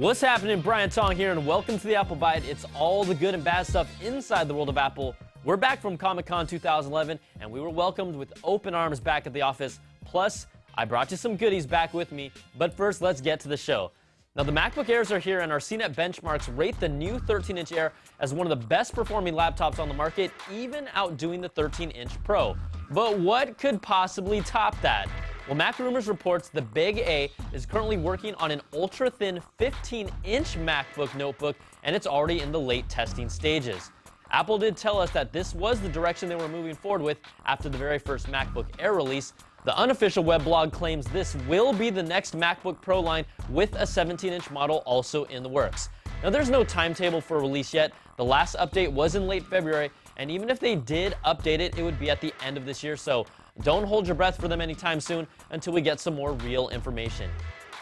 What's happening? Brian Tong here, and welcome to the Apple Byte. It's all the good and bad stuff inside the world of Apple. We're back from Comic-Con 2011, and we were welcomed with open arms back at the office. Plus, I brought you some goodies back with me. But first, let's get to the show. Now, the MacBook Airs are here, and our CNET benchmarks rate the new 13-inch Air as one of the best-performing laptops on the market, even outdoing the 13-inch Pro. But what could possibly top that? Well, Mac Rumors reports the Big A is currently working on an ultra-thin 15-inch MacBook notebook, and it's already in the late testing stages. Apple did tell us that this was the direction they were moving forward with after the very first MacBook Air release. The unofficial web blog claims this will be the next MacBook Pro line with a 17-inch model also in the works. Now, there's no timetable for release yet. The last update was in late February, and even if they did update it, it would be at the end of this year, so don't hold your breath for them anytime soon until we get some more real information.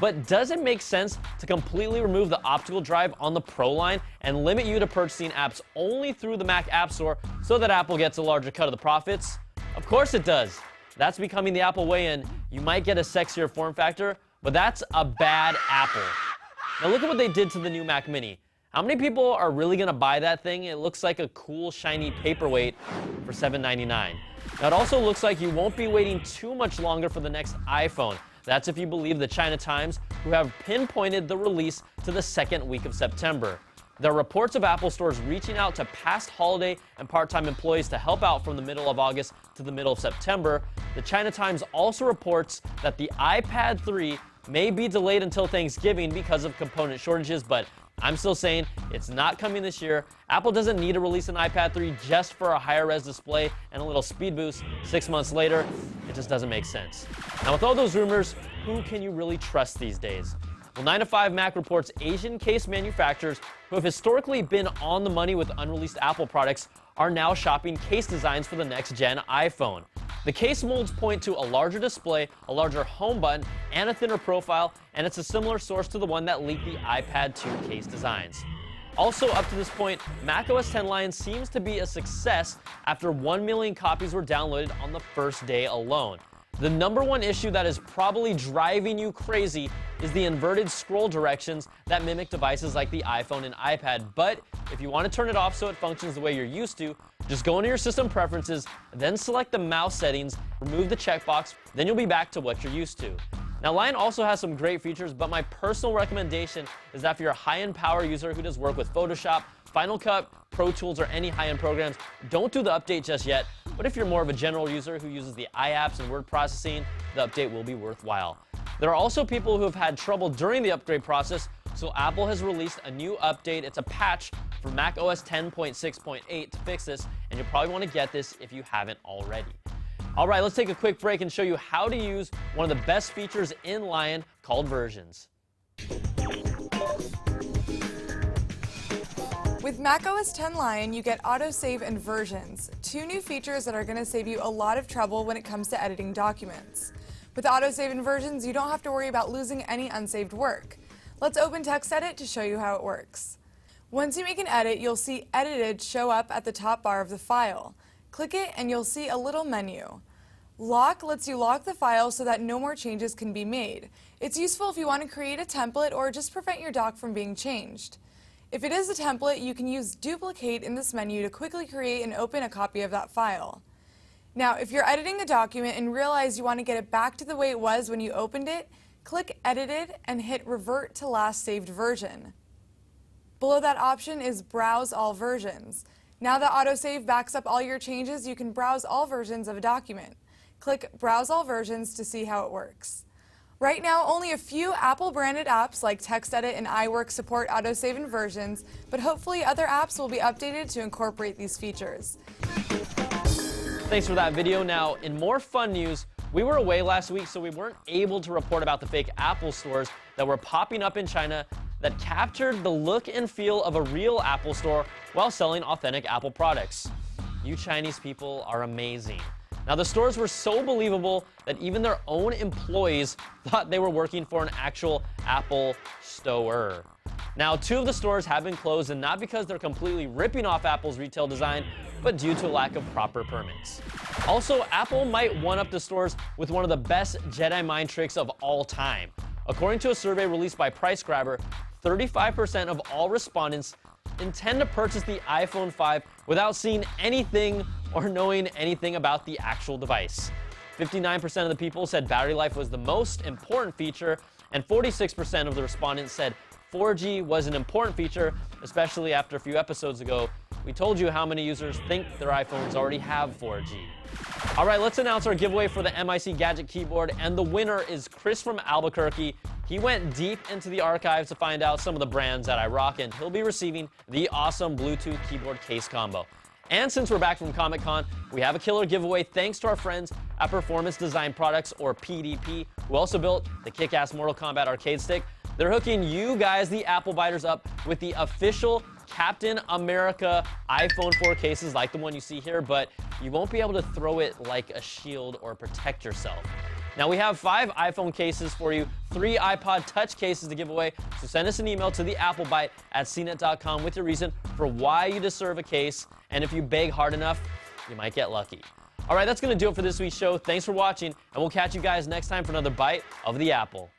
But does it make sense to completely remove the optical drive on the Pro line and limit you to purchasing apps only through the Mac App Store so that Apple gets a larger cut of the profits? Of course it does. That's becoming the Apple way, and you might get a sexier form factor, but that's a bad Apple. Now look at what they did to the new Mac Mini. How many people are really going to buy that thing? It looks like a cool, shiny paperweight for $799. Now, it also looks like you won't be waiting too much longer for the next iPhone. That's if you believe the China Times, who have pinpointed the release to the second week of September. There are reports of Apple stores reaching out to past holiday and part-time employees to help out from the middle of August to the middle of September. The China Times also reports that the iPad 3 may be delayed until Thanksgiving because of component shortages, but I'm still saying it's not coming this year. Apple doesn't need to release an iPad 3 just for a higher res display and a little speed boost 6 months later. It just doesn't make sense. Now, with all those rumors, who can you really trust these days? Well, 9to5Mac reports Asian case manufacturers who have historically been on the money with unreleased Apple products are now shopping case designs for the next-gen iPhone. The case molds point to a larger display, a larger home button, and a thinner profile, and it's a similar source to the one that leaked the iPad 2 case designs. Also, up to this point, macOS X Lion seems to be a success after 1 million copies were downloaded on the first day alone. The number one issue that is probably driving you crazy is the inverted scroll directions that mimic devices like the iPhone and iPad. But if you want to turn it off so it functions the way you're used to, just go into your system preferences, then select the mouse settings, remove the checkbox, then you'll be back to what you're used to. Now, Lion also has some great features, but my personal recommendation is that if you're a high-end power user who does work with Photoshop, Final Cut, Pro Tools, or any high-end programs, don't do the update just yet. But if you're more of a general user who uses the iApps and word processing, the update will be worthwhile. There are also people who have had trouble during the upgrade process, so Apple has released a new update. It's a patch for macOS 10.6.8 to fix this, and you'll probably want to get this if you haven't already. All right, let's take a quick break and show you how to use one of the best features in Lion called versions. With macOS X Lion, you get autosave and versions, two new features that are going to save you a lot of trouble when it comes to editing documents. With autosave and versions, you don't have to worry about losing any unsaved work. Let's open TextEdit to show you how it works. Once you make an edit, you'll see Edited show up at the top bar of the file. Click it and you'll see a little menu. Lock lets you lock the file so that no more changes can be made. It's useful if you want to create a template or just prevent your doc from being changed. If it is a template, you can use Duplicate in this menu to quickly create and open a copy of that file. Now, if you're editing a document and realize you want to get it back to the way it was when you opened it, click Edited and hit Revert to last saved version. Below that option is Browse all versions. Now that autosave backs up all your changes, you can browse all versions of a document. Click Browse all versions to see how it works. Right now, only a few Apple-branded apps like TextEdit and iWork support autosave and versions, but hopefully other apps will be updated to incorporate these features. Thanks for that video. Now, in more fun news, we were away last week, so we weren't able to report about the fake Apple stores that were popping up in China that captured the look and feel of a real Apple store while selling authentic Apple products. You Chinese people are amazing. Now, the stores were so believable that even their own employees thought they were working for an actual Apple store. Now, 2 of the stores have been closed, and not because they're completely ripping off Apple's retail design, but due to a lack of proper permits. Also, Apple might one-up the stores with one of the best Jedi mind tricks of all time. According to a survey released by PriceGrabber, 35% of all respondents intend to purchase the iPhone 5 without seeing anything or knowing anything about the actual device. 59% of the people said battery life was the most important feature, and 46% of the respondents said 4G was an important feature, especially after a few episodes ago we told you how many users think their iPhones already have 4G. All right, let's announce our giveaway for the MIC Gadget keyboard, and the winner is Chris from Albuquerque. He went deep into the archives to find out some of the brands that I rock, and he'll be receiving the awesome Bluetooth keyboard case combo. And since we're back from Comic-Con, we have a killer giveaway thanks to our friends at Performance Design Products, or PDP, who also built the kick-ass Mortal Kombat arcade stick. They're hooking you guys, the Apple Biters, up with the official Captain America iPhone 4 cases like the one you see here, but you won't be able to throw it like a shield or protect yourself. Now, we have 5 iPhone cases for you, 3 iPod Touch cases to give away, so send us an email to the applebyte@cnet.com with your reason for why you deserve a case, and if you beg hard enough, you might get lucky. All right, that's going to do it for this week's show. Thanks for watching, and we'll catch you guys next time for another Bite of the Apple.